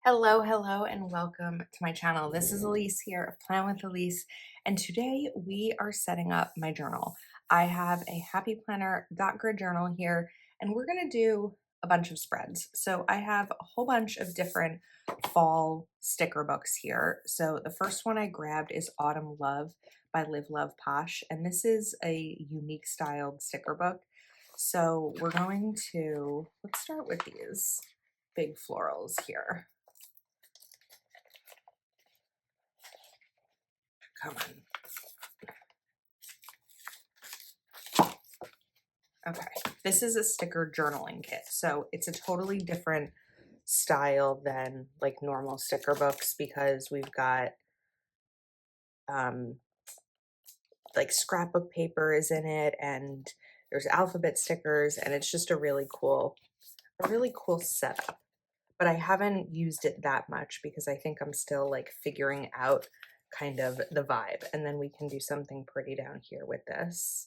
Hello, and welcome to my channel. This is Elise here of Plan with Elise, and today we are setting up my journal. I have a Happy Planner grid journal here, and we're going to do a bunch of spreads. So I have a whole bunch of different fall sticker books here. So the first one I grabbed is Autumn Love by Live Love Posh, and this is a unique styled sticker book. So we're going to, let's start with these big florals here. Come on. Okay, this is a sticker journaling kit. So it's a totally different style than like normal sticker books because we've got like scrapbook paper is in it and there's alphabet stickers and it's just a really cool setup. But I haven't used it that much because I think I'm still like figuring out kind of the vibe. And then we can do something pretty down here with this.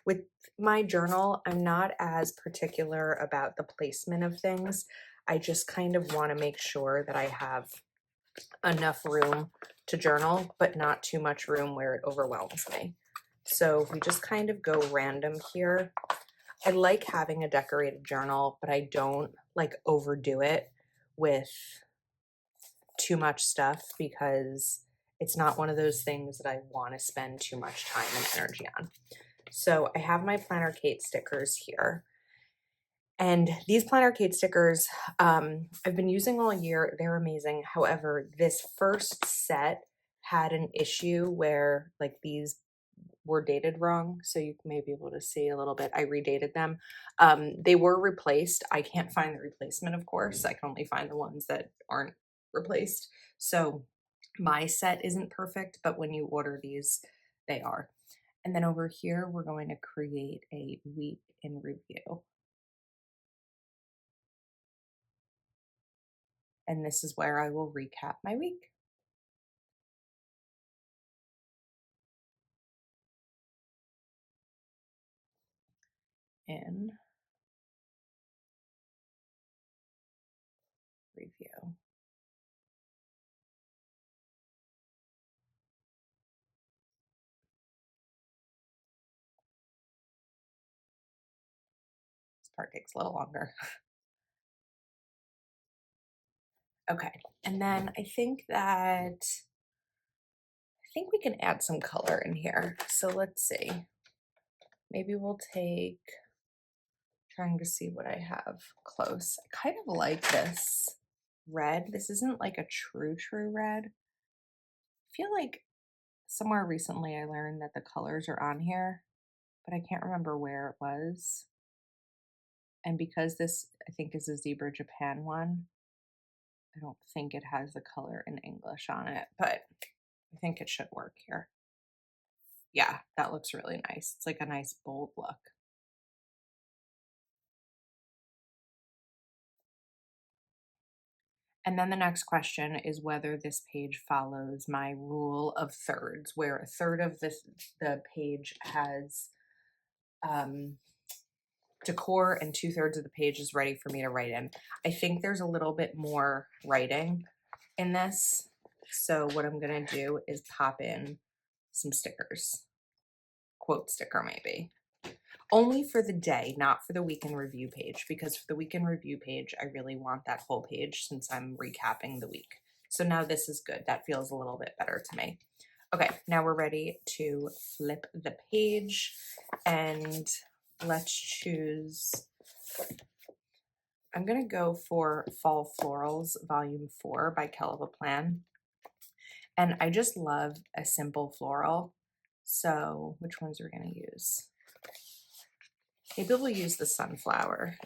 With my journal, I'm not as particular about the placement of things. I just kind of want to make sure that I have enough room to journal, but not too much room where it overwhelms me. So we just kind of go random here. I like having a decorated journal, but I don't like overdo it with too much stuff because it's not one of those things that I want to spend too much time and energy on. So I have my Planner Kate stickers here. And these Planner Kate stickers, I've been using all year. They're amazing. However, this first set had an issue where like these were dated wrong. So you may be able to see a little bit. I redated them. They were replaced. I can't find the replacement, of course. I can only find the ones that aren't replaced. So my set isn't perfect, but when you order these, they are. And then over here, we're going to create a week in review. And this is where I will recap my week. In review. This part takes a little longer. Okay, and then I think we can add some color in here. So let's see. Maybe we'll take, trying to see what I have close. I kind of like this red. This isn't like a true red. I feel like somewhere recently I learned that the colors are on here, but I can't remember where it was. And because this, I think, is a Zebra Japan one, I don't think it has the color in English on it, but I think it should work here. Yeah, that looks really nice. It's like a nice bold look. And then the next question is whether this page follows my rule of thirds, where a third of the page has decor and 2/3 of the page is ready for me to write in. I think there's a little bit more writing in this. So what I'm gonna do is pop in some stickers, quote sticker maybe. Only for the day, not for the week in review page, because for the week in review page, I really want that whole page since I'm recapping the week. So now this is good. That feels a little bit better to me. Okay, now we're ready to flip the page and let's choose, I'm gonna go for Fall Florals Volume 4 by Kelva Plan. And I just love a simple floral. So which ones are we gonna use? Maybe we'll use the sunflower.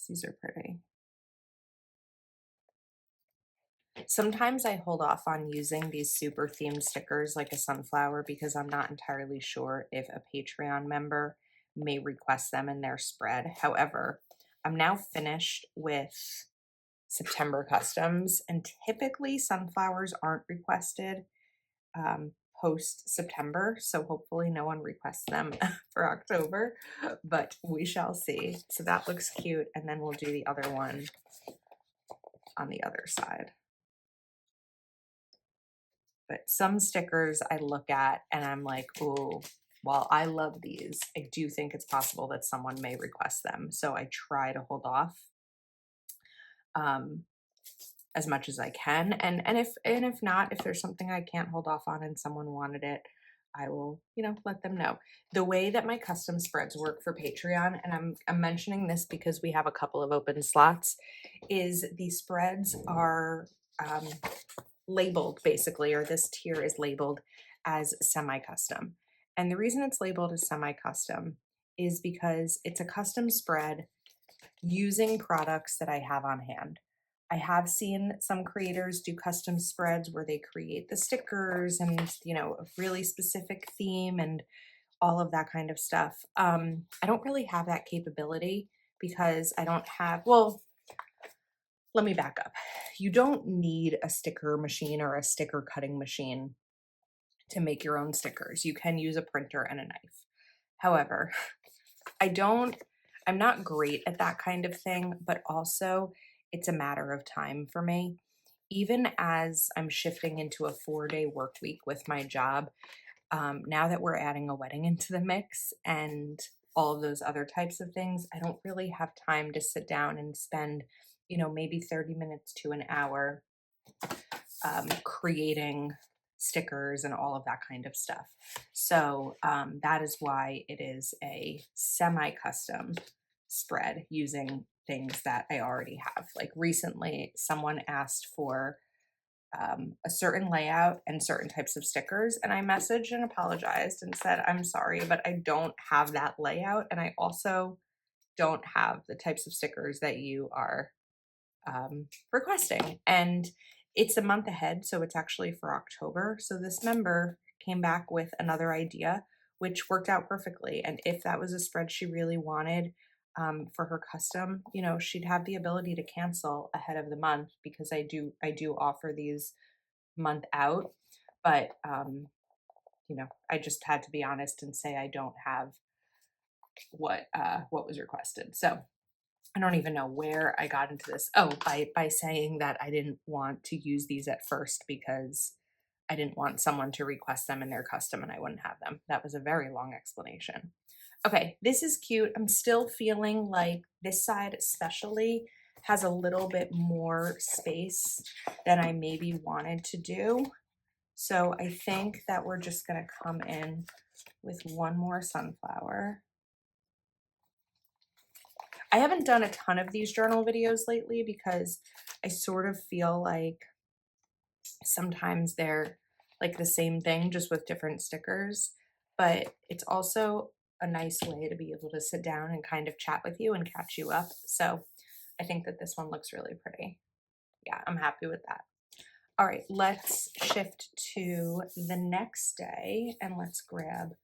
These are pretty. Sometimes I hold off on using these super themed stickers like a sunflower because I'm not entirely sure if a Patreon member may request them in their spread. However, I'm now finished with September customs and typically sunflowers aren't requested. post September, so hopefully no one requests them for October, but we shall see. So that looks cute, and then we'll do the other one on the other side. But some stickers I look at and I'm like, oh, while I love these, I do think it's possible that someone may request them. So I try to hold off um, as much as I can. And if not, if there's something I can't hold off on and someone wanted it, I will, let them know. The way that my custom spreads work for Patreon, and I'm mentioning this because we have a couple of open slots, is the spreads are labeled basically, or this tier is labeled as semi-custom. And the reason it's labeled as semi-custom is because it's a custom spread using products that I have on hand. I have seen some creators do custom spreads where they create the stickers and, a really specific theme and all of that kind of stuff. I don't really have that capability because I don't have, well, let me back up. You don't need a sticker machine or a sticker cutting machine to make your own stickers. You can use a printer and a knife. However, I'm not great at that kind of thing, but also it's a matter of time for me. Even as I'm shifting into a 4-day work week with my job, now that we're adding a wedding into the mix and all of those other types of things, I don't really have time to sit down and spend, maybe 30 minutes to an hour creating stickers and all of that kind of stuff. So that is why it is a semi-custom spread using things that I already have. Like recently, someone asked for a certain layout and certain types of stickers, and I messaged and apologized and said, I'm sorry, but I don't have that layout, and I also don't have the types of stickers that you are requesting. And it's a month ahead, so it's actually for October. So this member came back with another idea, which worked out perfectly. And if that was a spread she really wanted for her custom, she'd have the ability to cancel ahead of the month because I do offer these month out. But I just had to be honest and say I don't have what was requested. So I don't even know where I got into this. Oh, by saying that I didn't want to use these at first because I didn't want someone to request them in their custom and I wouldn't have them. That was a very long explanation. Okay, this is cute. I'm still feeling like this side especially has a little bit more space than I maybe wanted to do. So I think that we're just gonna come in with one more sunflower. I haven't done a ton of these journal videos lately because I sort of feel like sometimes they're like the same thing, just with different stickers. But it's also a nice way to be able to sit down and kind of chat with you and catch you up. So I think that this one looks really pretty. Yeah, I'm happy with that. All right, let's shift to the next day and let's grab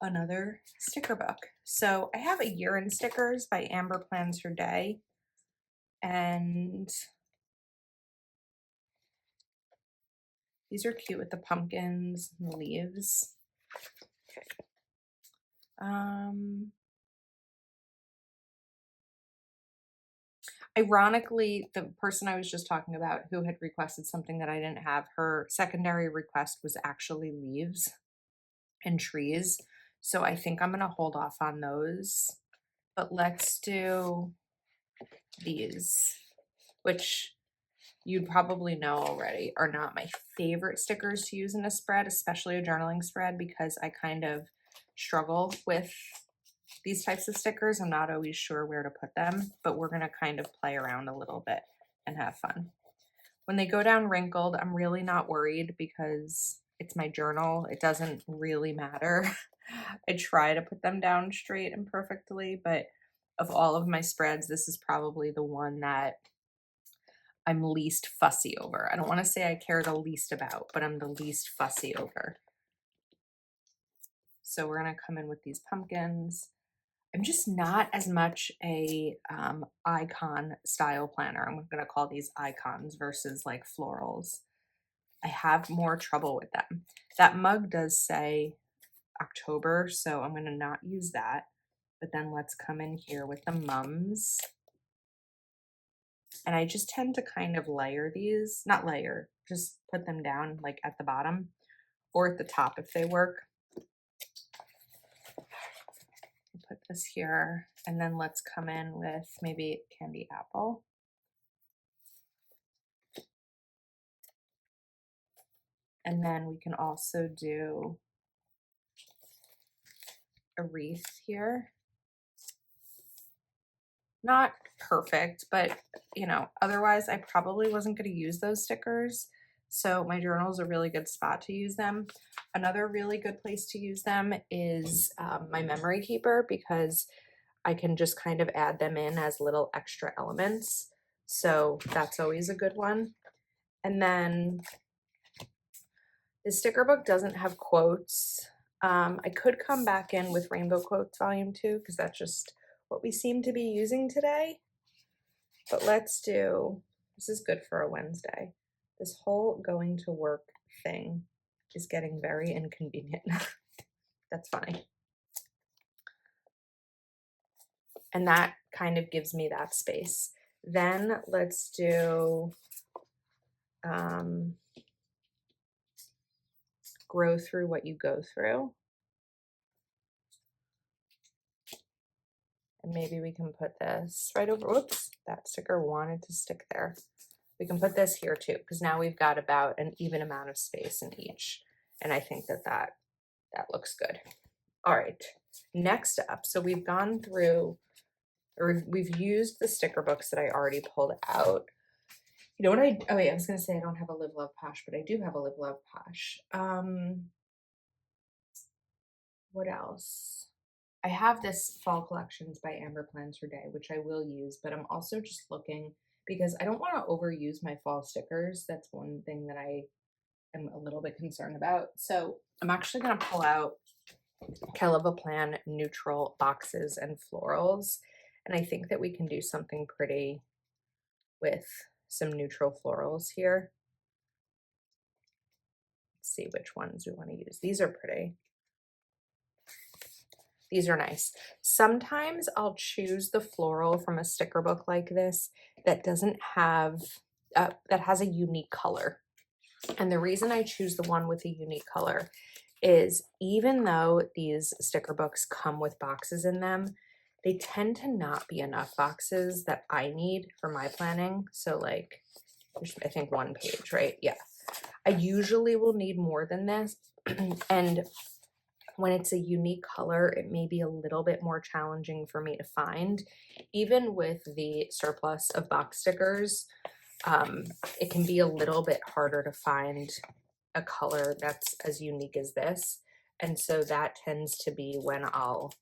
another sticker book. So I have A Year in Stickers by Amber Plans Her Day. And these are cute with the pumpkins and the leaves. Ironically, the person I was just talking about who had requested something that I didn't have, her secondary request was actually leaves and trees. So I think I'm going to hold off on those. But let's do these, which you'd probably know already are not my favorite stickers to use in a spread, especially a journaling spread, because I kind of struggle with these types of stickers. I'm not always sure where to put them, but we're going to kind of play around a little bit and have fun. When they go down wrinkled, I'm really not worried because it's my journal. It doesn't really matter. I try to put them down straight and perfectly, but of all of my spreads, this is probably the one that I'm least fussy over. I don't want to say I care the least about, but I'm the least fussy over. So we're going to come in with these pumpkins. I'm just not as much a icon style planner. I'm going to call these icons versus like florals. I have more trouble with them. That mug does say October, so I'm gonna not use that. But then let's come in here with the mums. And I just tend to kind of layer these, not layer, just put them down like at the bottom or at the top if they work. Put this here, and then let's come in with maybe candy apple. And then we can also do a wreath here. Not perfect, but you know, otherwise I probably wasn't going to use those stickers. So my journal is a really good spot to use them. Another really good place to use them is my memory keeper, because I can just kind of add them in as little extra elements. So that's always a good one. And then the sticker book doesn't have quotes. I could come back in with Rainbow Quotes Volume 2 because that's just what we seem to be using today. But let's do, this is good for a Wednesday. This whole going to work thing is getting very inconvenient. That's funny. And that kind of gives me that space. Then let's do grow through what you go through. And maybe we can put this right over, whoops, that sticker wanted to stick there. We can put this here too, because now we've got about an even amount of space in each. And I think that that looks good. All right, next up, so we've gone through, or we've used the sticker books that I already pulled out. You know what oh wait, I was gonna say I don't have a Live Love Posh, but I do have a Live Love Posh. What else? I have this Fall Collections by Amber Plans Her Day, which I will use, but I'm also just looking because I don't want to overuse my fall stickers. That's one thing that I am a little bit concerned about. So I'm actually going to pull out Keleva Plan neutral boxes and florals. And I think that we can do something pretty with some neutral florals here. Let's see which ones we want to use. These are pretty. These are nice. Sometimes I'll choose the floral from a sticker book like this that doesn't have, that has a unique color. And the reason I choose the one with a unique color is even though these sticker books come with boxes in them, they tend to not be enough boxes that I need for my planning. So like, I think one page, right? Yeah. I usually will need more than this. And when it's a unique color, it may be a little bit more challenging for me to find. Even with the surplus of box stickers, it can be a little bit harder to find a color that's as unique as this. And so that tends to be when I'll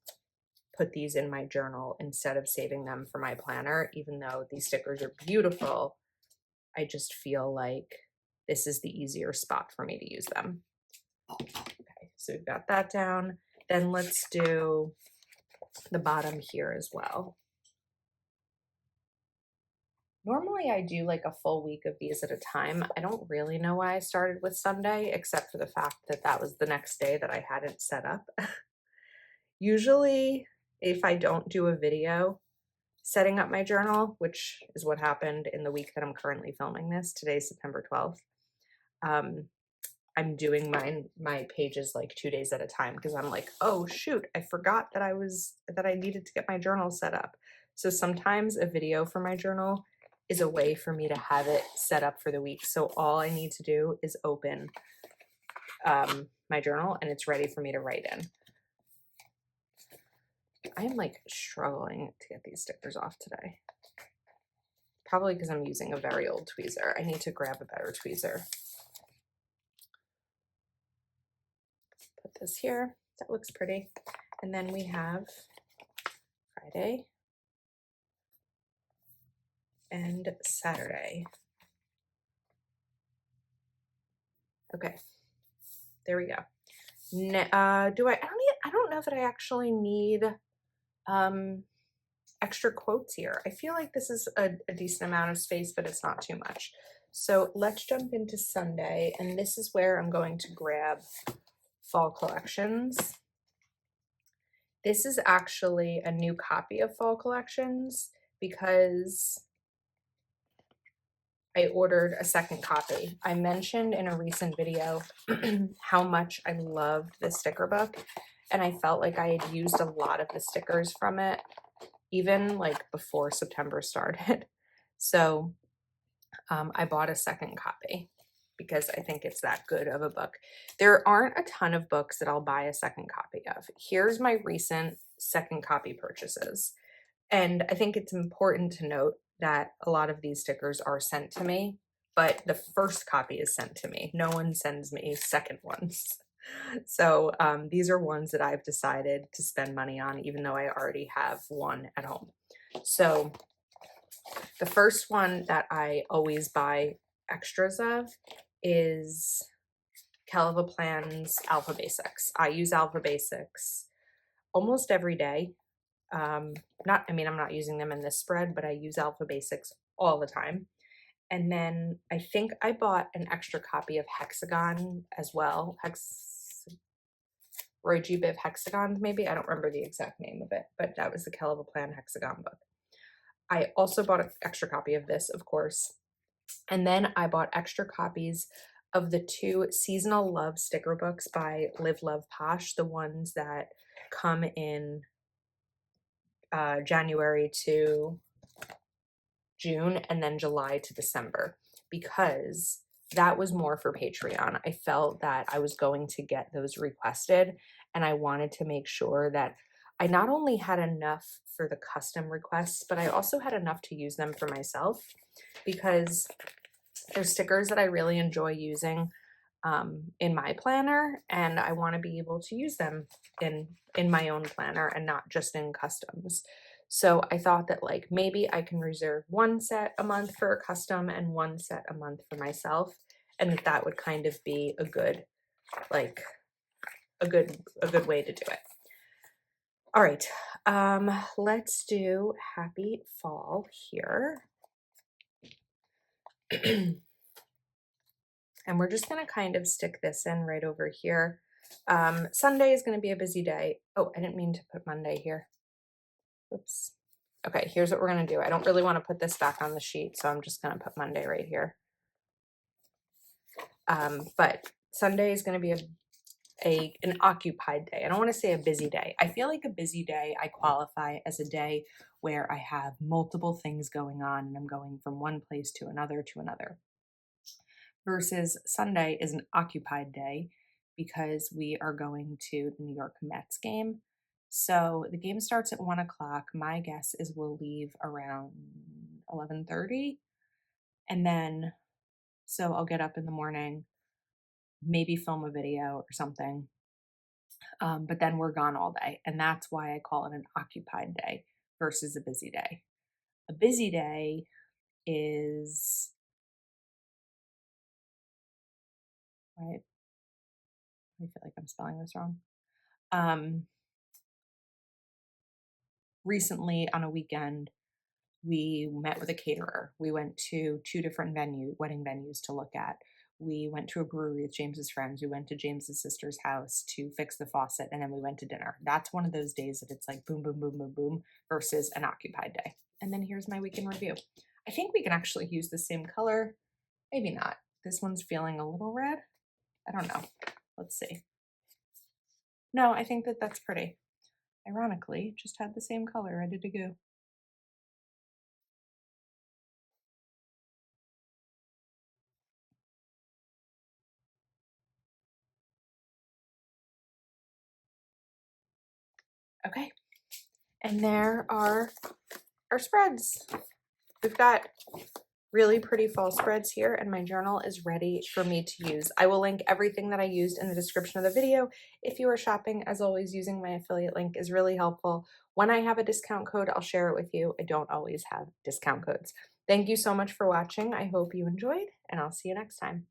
put these in my journal instead of saving them for my planner. Even though these stickers are beautiful, I just feel like this is the easier spot for me to use them. Okay, so we've got that down. Then let's do the bottom here as well. Normally I do like a full week of these at a time. I don't really know why I started with Sunday, except for the fact that that was the next day that I hadn't set up. Usually, if I don't do a video setting up my journal, which is what happened in the week that I'm currently filming this, today's September 12th, I'm doing my pages like 2 days at a time because I'm like, oh shoot, I forgot that I needed to get my journal set up. So sometimes a video for my journal is a way for me to have it set up for the week. So all I need to do is open my journal and it's ready for me to write in. I'm like struggling to get these stickers off today. Probably because I'm using a very old tweezer. I need to grab a better tweezer. Put this here. That looks pretty. And then we have Friday and Saturday. Okay, there we go. I don't know that I actually need extra quotes here. I feel like this is a decent amount of space, but it's not too much. So let's jump into Sunday, and this is where I'm going to grab Fall Collections. This is actually a new copy of Fall Collections because I ordered a second copy. I mentioned in a recent video how much I loved this sticker book, and I felt like I had used a lot of the stickers from it, even like before September started. So I bought a second copy because I think it's that good of a book. There aren't a ton of books that I'll buy a second copy of. Here's my recent second copy purchases. And I think it's important to note that a lot of these stickers are sent to me, but the first copy is sent to me. No one sends me second ones. So these are ones that I've decided to spend money on, even though I already have one at home. So the first one that I always buy extras of is Kelva Plan's Alpha Basics. I use Alpha Basics almost every day. I'm not using them in this spread, but I use Alpha Basics all the time. And then I think I bought an extra copy of Hexagon as well. Roy G. Biv Hexagons, maybe. I don't remember the exact name of it, but that was the Kelva Plan Hexagon book. I also bought an extra copy of this, of course. And then I bought extra copies of the 2 Seasonal Love sticker books by Live Love Posh, the ones that come in January to June and then July to December, because that was more for Patreon. I felt that I was going to get those requested, and I wanted to make sure that I not only had enough for the custom requests, but I also had enough to use them for myself, because there's stickers that I really enjoy using in my planner, and I want to be able to use them in my own planner and not just in customs. So I thought that like maybe I can reserve 1 set a month for a custom and 1 set a month for myself, and that would kind of be a good a good way to do it. All right, let's do Happy Fall here. And we're just going to kind of stick this in right over here. Sunday is going to be a busy day. Oh, I didn't mean to put Monday here. Oops. Okay, here's what we're going to do. I don't really want to put this back on the sheet, so I'm just going to put Monday right here. But Sunday is going to be an occupied day. I don't want to say a busy day. I feel like a busy day, I qualify as a day where I have multiple things going on and I'm going from one place to another. Versus Sunday is an occupied day because we are going to the New York Mets game. So the game starts at 1 o'clock. My guess is we'll leave around 11:30. And then, so I'll get up in the morning, maybe film a video or something. But then we're gone all day. And that's why I call it an occupied day versus a busy day. A busy day is, right? I feel like I'm spelling this wrong. Recently on a weekend, we met with a caterer. We went to 2 different wedding venues to look at. We went to a brewery with James's friends. We went to James's sister's house to fix the faucet, and then we went to dinner. That's one of those days that it's like boom, boom, boom, boom, boom versus an occupied day. And then here's my weekend review. I think we can actually use the same color. Maybe not. This one's feeling a little red. I don't know. Let's see. No, I think that that's pretty. Ironically, just had the same color ready to go. Okay, and there are our spreads. We've got really pretty fall spreads here, and my journal is ready for me to use. I will link everything that I used in the description of the video. If you are shopping, as always, using my affiliate link is really helpful. When I have a discount code, I'll share it with you. I don't always have discount codes. Thank you so much for watching. I hope you enjoyed, and I'll see you next time.